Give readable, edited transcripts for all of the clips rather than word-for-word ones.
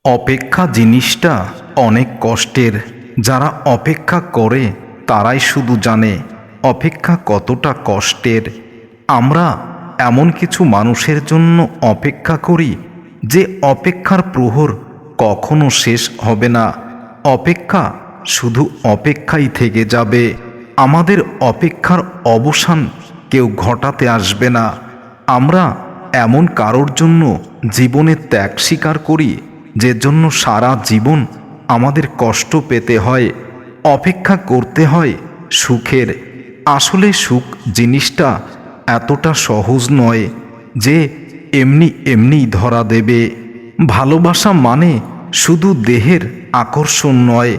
অপেক্ষা জিনিসটা অনেক কষ্টের। যারা অপেক্ষা করে তারাই শুধু জানে অপেক্ষা কতটা কষ্টের। আমরা এমন কিছু মানুষের জন্য অপেক্ষা করি যে অপেক্ষার প্রহর কখনো শেষ হবে না। অপেক্ষা শুধু অপেক্ষাই থেকে যাবে। আমাদের অপেক্ষার অবসান কেউ ঘটাতে আসবে না। আমরা এমন কারোর জন্য জীবনে ত্যাগ স্বীকার করি যে জন্য সারা জীবন আমাদের কষ্ট পেতে হয়, অপেক্ষা করতে হয় সুখের। আসলে সুখ জিনিসটা এতটা সহজ নয় যে এমনি এমনি ধরা দেবে। ভালোবাসা মানে শুধু দেহের আকর্ষণ নয়,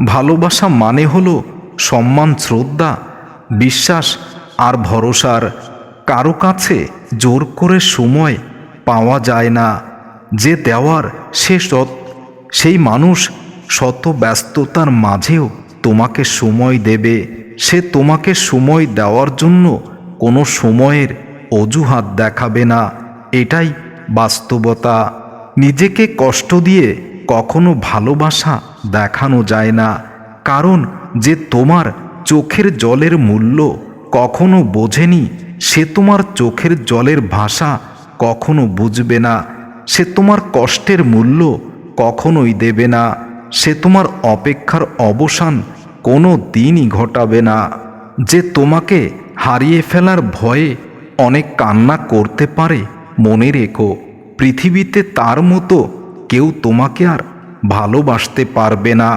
ভালোবাসা মানে হলো সম্মান, শ্রদ্ধা, বিশ্বাস আর ভরসার। কারো কাছে জোর করে সময় পাওয়া যায় না। যে দেওয়ার সেই মানুষ শত ব্যস্ততার মাঝেও তোমাকে সময় দেবে। সে তোমাকে সময় দেওয়ার জন্য কোনো সময়ের অজুহাত দেখাবে না। এটাই বাস্তবতা। নিজেকে কষ্ট দিয়ে কখনো ভালোবাসা দেখানো যায় না, কারণ যে তোমার চোখের জলের মূল্য কখনো বোঝেনি সে তোমার চোখের জলের ভাষা কখনো বুঝবে না। সে তোমার কষ্টের মূল্য কখনোই দেবে না। সে তোমার অপেক্ষার অবসান কোনো দিনই ঘটাবে না। যে তোমাকে হারিয়ে ফেলার ভয়ে অনেক কান্না করতে পারে, মনে রেখো পৃথিবীতে তার মতো কেউ তোমাকে আর ভালোবাসতে পারবে না।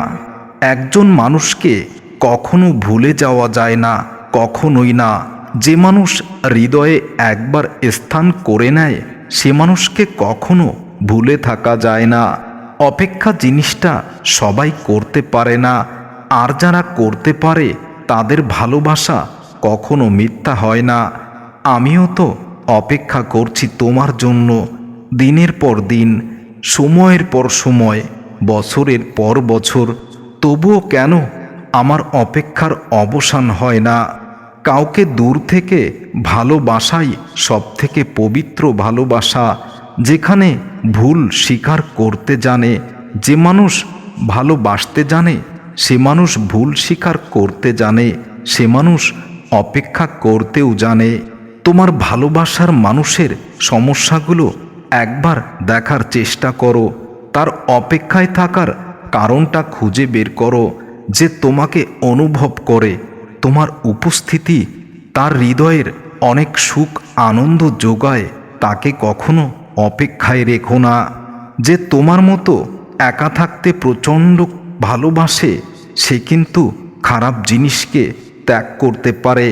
একজন মানুষকে কখনো ভুলে যাওয়া যায় না, কখনোই না। যে মানুষ হৃদয়ে একবার স্থান করে নেয় সে মানুষকে কখনো ভুলে থাকা যায় না। অপেক্ষা জিনিসটা সবাই করতে পারে না, আর যারা করতে পারে তাদের ভালোবাসা কখনো মিথ্যা হয় না। আমিও তো অপেক্ষা করছি তোমার জন্য, দিনের পর দিন, সময়ের পর সময়, বছরের পর বছর। তবুও কেন আমার অপেক্ষার অবসান হয় না? কাউকে দূর থেকে ভালোবাসাই সবথেকে পবিত্র ভালোবাসা, যেখানে ভুল স্বীকার করতে জানে। যে মানুষ ভালোবাসতে জানে সে মানুষ ভুল স্বীকার করতে জানে, সে মানুষ অপেক্ষা করতেও জানে। তোমার ভালোবাসার মানুষের সমস্যাগুলো একবার দেখার চেষ্টা করো, তার অপেক্ষায় থাকার কারণটা খুঁজে বের করো। যে তোমাকে অনুভব করে, তোমার উপস্থিতি তার হৃদয়ের অনেক সুখ আনন্দ যোগায়, তাকে কখনো অপেক্ষায় রেখো না। যে তোমার মতো একা থাকতে প্রচণ্ড ভালোবাসে সে কিন্তু খারাপ জিনিসকে ত্যাগ করতে পারে,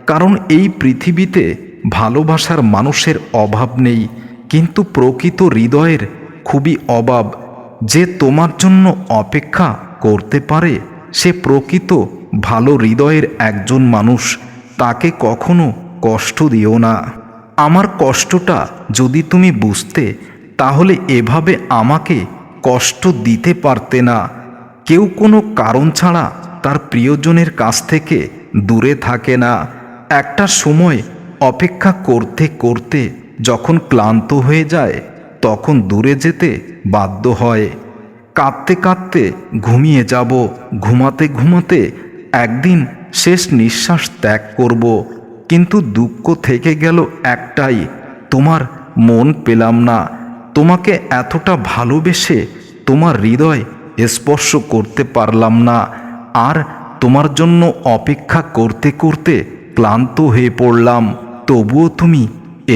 কারণ এই পৃথিবীতে ভালোবাসার মানুষের অভাব নেই, কিন্তু প্রকৃত হৃদয়ের খুবই অভাব। যে তোমার জন্য অপেক্ষা করতে পারে সে প্রকৃত ভালো হৃদয়ের একজন মানুষ। তাকে কখনো কষ্ট দিও না। আমার কষ্টটা যদি তুমি বুঝতে তাহলে এভাবে আমাকে কষ্ট দিতে পারতে না। কেউ কোনো কারণ ছাড়া তার প্রিয়জনের কাছ থেকে দূরে থাকে না। একটা সময় অপেক্ষা করতে করতে যখন ক্লান্ত হয়ে যায় তখন দূরে যেতে বাধ্য হয়। কাঁদতে কাঁদতে ঘুমিয়ে যাব, ঘুমাতে ঘুমাতে একদিন শেষ নিঃশ্বাস ত্যাগ করব, কিন্তু দুঃখ থেকে গেল একটাই, তোমার মন পেলাম না। তোমাকে এতটা ভালোবেসে তোমার হৃদয় স্পর্শ করতে পারলাম না। আর তোমার জন্য অপেক্ষা করতে করতে ক্লান্ত হয়ে পড়লাম, তবুও তুমি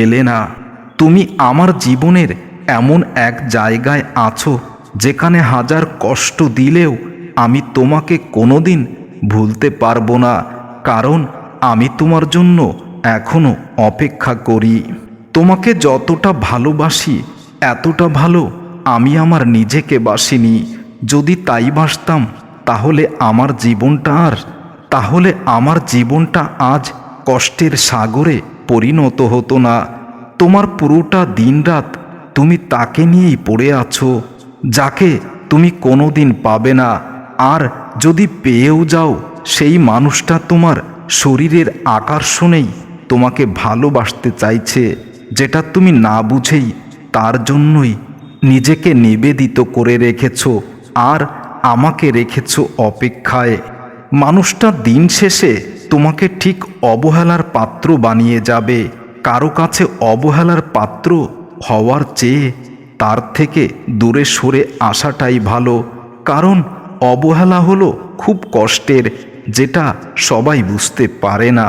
এলে না। তুমি আমার জীবনের এমন এক জায়গায় আছো যেখানে হাজার কষ্ট দিলেও আমি তোমাকে কোনোদিন ভুলতে পারবো না, কারণ আমি তোমার জন্য এখনো অপেক্ষা করি। তোমাকে যতটা ভালোবাসি এতটা ভালো আমি আমার নিজেকে বাসিনি। যদি তাই বাসতাম তাহলে আমার জীবনটা আজ কষ্টের সাগরে পরিণত হতো না। তোমার পুরোটা দিনরাত তুমি তাকে নিয়েই পড়ে আছো যাকে তুমি কোনোদিন পাবে না। আর যদি পেয়েও যাও সেই মানুষটা তোমার শরীরের আকর্ষণেই তোমাকে ভালোবাসতে চাইছে, যেটা তুমি না বুঝেই তার জন্যই নিজেকে নিবেদিত করে রেখেছ আর আমাকে রেখেছ অপেক্ষায়। মানুষটা দিন শেষে তোমাকে ঠিক অবহেলার পাত্র বানিয়ে যাবে। কারো কাছে অবহেলার পাত্র হওয়ার চেয়ে তার থেকে দূরে সরে আসাটাই ভালো। কারণ অবহেলা হলো খুব কষ্টের, যেটা সবাই বুঝতে পারে না।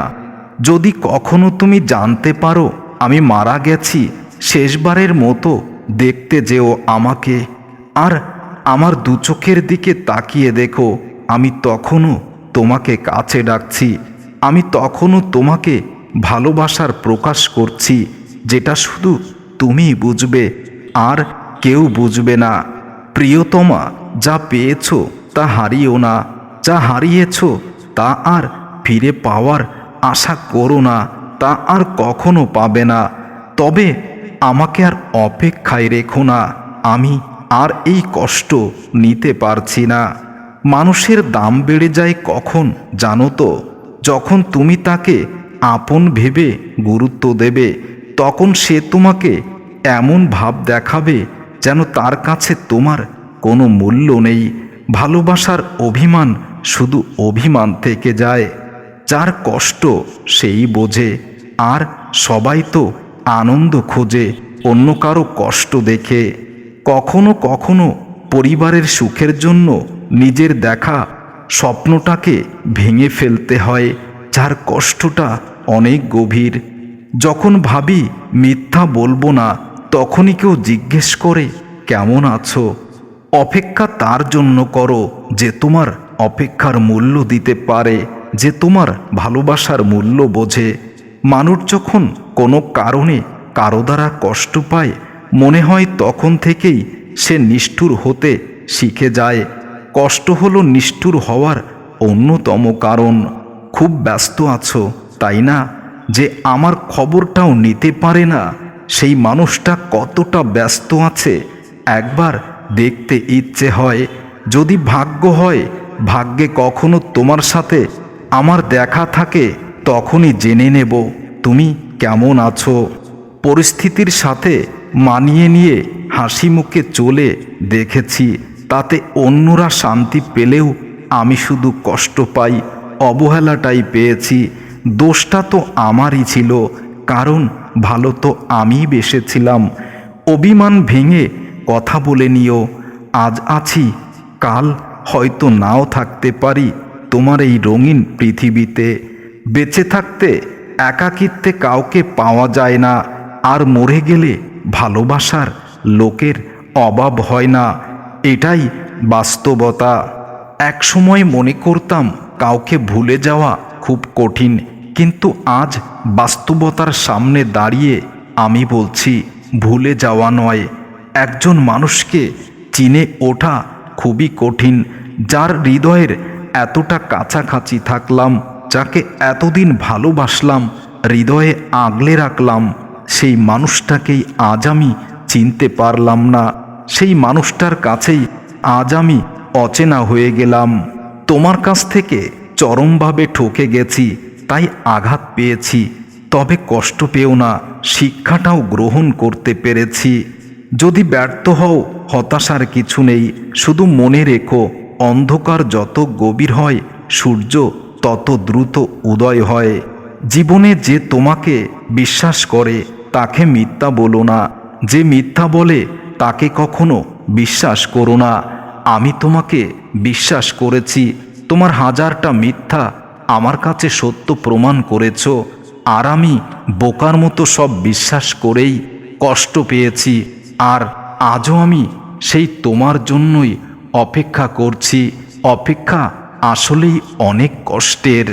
যদি কখনো তুমি জানতে পারো আমি মারা গেছি, শেষবারের মতো দেখতে যেও আমাকে, আর আমার দু চোখের দিকে তাকিয়ে দেখো। আমি তখনও তোমাকে কাছে ডাকছি, আমি তখনও তোমাকে ভালোবাসার প্রকাশ করছি, যেটা শুধু তুমিই বুঝবে আর কেউ বুঝবে না। প্রিয়তমা, যা পেয়েছ তা হারিও না, যা হারিয়েছ তা আর ফিরে পাওয়ার আশা করো না, তা আর কখনো পাবে না। তবে আমাকে আর অপেক্ষায় রেখো না, আমি আর এই কষ্ট নিতে পারছি না। মানুষের দাম বেড়ে যায় কখন জানো তো? যখন তুমি তাকে আপন ভেবে গুরুত্ব দেবে, তখন সে তোমাকে এমন ভাব দেখাবে যেন তার কাছে তোমার কোনো মূল্য নেই। ভালোবাসার অভিমান শুধু অভিমান থেকে যায়। যার কষ্ট সেই বোঝে, আর সবাই তো আনন্দ খোঁজে অন্য কারো কষ্ট দেখে। কখনো কখনো পরিবারের সুখের জন্য নিজের দেখা স্বপ্নটাকে ভেঙে ফেলতে হয়, যার কষ্টটা অনেক গভীর। যখন ভাবি মিথ্যা বলবো না, তখনই কেউ জিজ্ঞেস করে কেমন আছো। অপেক্ষা তার জন্য করো যে তোমার অপেক্ষার মূল্য দিতে পারে, যে তোমার ভালোবাসার মূল্য বোঝে। মানুষ যখন কোনো কারণে কারো দ্বারা কষ্ট পায়, মনে হয় তখন থেকেই সে নিষ্ঠুর হতে শিখে যায়। কষ্ট হলো নিষ্ঠুর হওয়ার অন্যতম কারণ। খুব ব্যস্ত আছো তাই না, যে আমার খবরটাও নিতে পারে না। সেই মানুষটা কতটা ব্যস্ত আছে একবার দেখতে ইচ্ছে হয়। যদি ভাগ্য হয়, ভাগ্যে কখনো তোমার সাথে আমার দেখা থাকে, তখনই জেনে নেব তুমি কেমন আছো। পরিস্থিতির সাথে মানিয়ে নিয়ে হাসি মুখে চলে দেখেছি, তাতে অন্যরা শান্তি পেলেও আমি শুধু কষ্ট পাই। অবহেলাটাই পেয়েছি। দোষটা তো আমারই ছিল, কারণ ভালো তো আমিই বেসেছিলাম। অভিমান ভেঙে কথা বলে নিও, আজ আছি কাল হয়তো নাও থাকতে পারি তোমার এই রঙিন পৃথিবীতে। বেঁচে থাকতে একাকিত্বে কাউকে পাওয়া যায় না, আর মরে গেলে ভালোবাসার লোকের অভাব হয় না। এটাই বাস্তবতা। এক সময় মনে করতাম কাউকে ভুলে যাওয়া খুব কঠিন, কিন্তু আজ বাস্তবতার সামনে দাঁড়িয়ে আমি বলছি ভুলে যাওয়া নয়, একজন মানুষকে চিনে ওঠা খুবই কঠিন। যার হৃদয়ের এতটা কাছাকাছি থাকলাম, যাকে এতদিন ভালোবাসলাম, হৃদয়ে আগলে রাখলাম, সেই মানুষটাকেই আজ আমি চিনতে পারলাম না। সেই মানুষটার কাছেই আজ আমি অচেনা হয়ে গেলাম। তোমার কাছ থেকে চরমভাবে ঠকে গেছি, তাই আঘাত পেয়েছি। তবে কষ্ট পেও না, শিক্ষাটাও গ্রহণ করতে পেরেছি। যদি ব্যর্থ হও, হতাশার কিছু নেই। শুধু মনে রেখো, অন্ধকার যত গভীর হয়, সূর্য তত দ্রুত উদয় হয়। জীবনে যে তোমাকে বিশ্বাস করে তাকে মিথ্যা বলো না, যে মিথ্যা বলে তাকে কখনো বিশ্বাস করো না। আমি তোমাকে বিশ্বাস করেছি, তোমার হাজারটা মিথ্যা আমার কাছে সত্য প্রমাণ করেছ, আর আমি বোকার মতো সব বিশ্বাস করেই কষ্ট পেয়েছি। আর আজও আমি সেই তোমার জন্যই অপেক্ষা করছি। অপেক্ষা আসলেই অনেক কষ্টের।